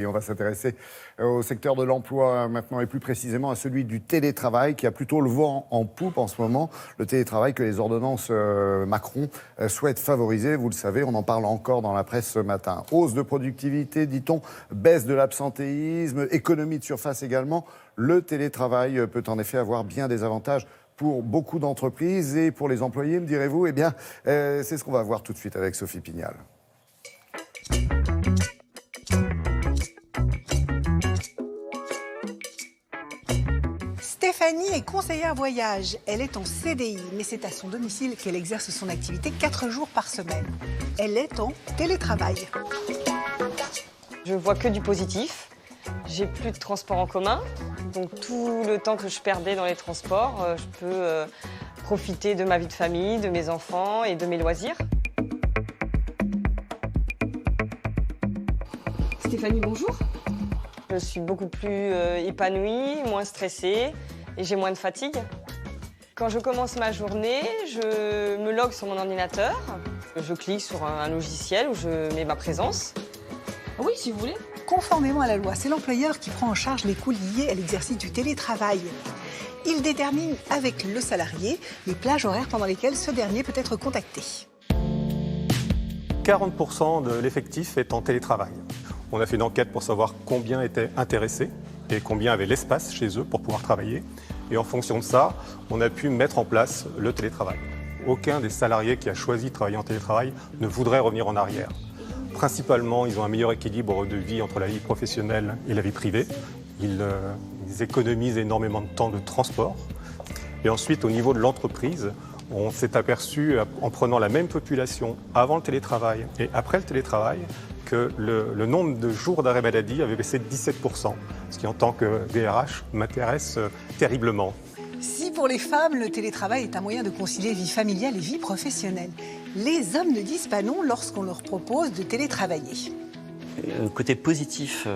Et on va s'intéresser au secteur de l'emploi maintenant et plus précisément à celui du télétravail qui a plutôt le vent en poupe en ce moment. Le télétravail que les ordonnances Macron souhaitent favoriser. Vous le savez, on en parle encore dans la presse ce matin. Hausse de productivité, dit-on, baisse de l'absentéisme, économie de surface également. Le télétravail peut en effet avoir bien des avantages pour beaucoup d'entreprises et pour les employés, me direz-vous. Eh bien, c'est ce qu'on va voir tout de suite avec Sophie Pignal. Stéphanie est conseillère voyage. Elle est en CDI, mais c'est à son domicile qu'elle exerce son activité 4 jours par semaine. Elle est en télétravail. Je vois que du positif. J'ai plus de transport en commun. Donc tout le temps que je perdais dans les transports, je peux profiter de ma vie de famille, de mes enfants et de mes loisirs. Stéphanie, bonjour. Je suis beaucoup plus épanouie, moins stressée et j'ai moins de fatigue. Quand je commence ma journée, je me logue sur mon ordinateur. Je clique sur un logiciel où je mets ma présence. Oui, si vous voulez. Conformément à la loi, c'est l'employeur qui prend en charge les coûts liés à l'exercice du télétravail. Il détermine avec le salarié les plages horaires pendant lesquelles ce dernier peut être contacté. 40% de l'effectif est en télétravail. On a fait une enquête pour savoir combien étaient intéressés et combien avaient l'espace chez eux pour pouvoir travailler. Et en fonction de ça, on a pu mettre en place le télétravail. Aucun des salariés qui a choisi de travailler en télétravail ne voudrait revenir en arrière. Principalement, ils ont un meilleur équilibre de vie entre la vie professionnelle et la vie privée. Ils économisent énormément de temps de transport. Et ensuite, au niveau de l'entreprise, on s'est aperçu, en prenant la même population avant le télétravail et après le télétravail, que le nombre de jours d'arrêt maladie avait baissé de 17%, ce qui, en tant que DRH, m'intéresse terriblement. Si pour les femmes, le télétravail est un moyen de concilier vie familiale et vie professionnelle, les hommes ne disent pas non lorsqu'on leur propose de télétravailler. Un côté positif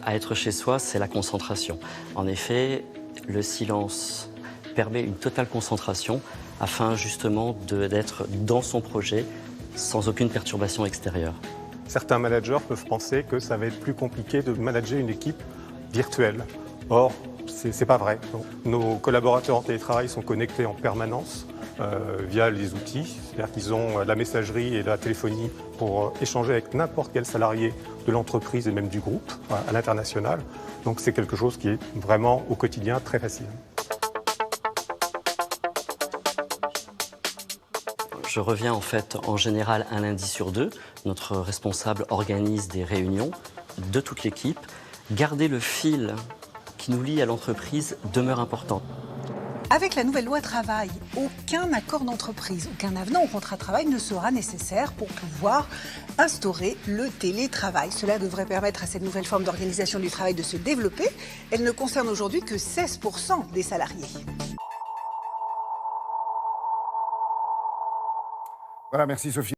à être chez soi, c'est la concentration. En effet, le silence permet une totale concentration afin justement d'être dans son projet sans aucune perturbation extérieure. Certains managers peuvent penser que ça va être plus compliqué de manager une équipe virtuelle. Or, c'est pas vrai. Nos collaborateurs en télétravail sont connectés en permanence via les outils. C'est-à-dire qu'ils ont la messagerie et la téléphonie pour échanger avec n'importe quel salarié de l'entreprise et même du groupe à l'international. Donc c'est quelque chose qui est vraiment au quotidien très facile. Je reviens en fait en général un lundi sur 2. Notre responsable organise des réunions de toute l'équipe. Garder le fil qui nous lie à l'entreprise demeure important. Avec la nouvelle loi travail, aucun accord d'entreprise, aucun avenant au contrat de travail ne sera nécessaire pour pouvoir instaurer le télétravail. Cela devrait permettre à cette nouvelle forme d'organisation du travail de se développer. Elle ne concerne aujourd'hui que 16% des salariés. Voilà, merci Sophie.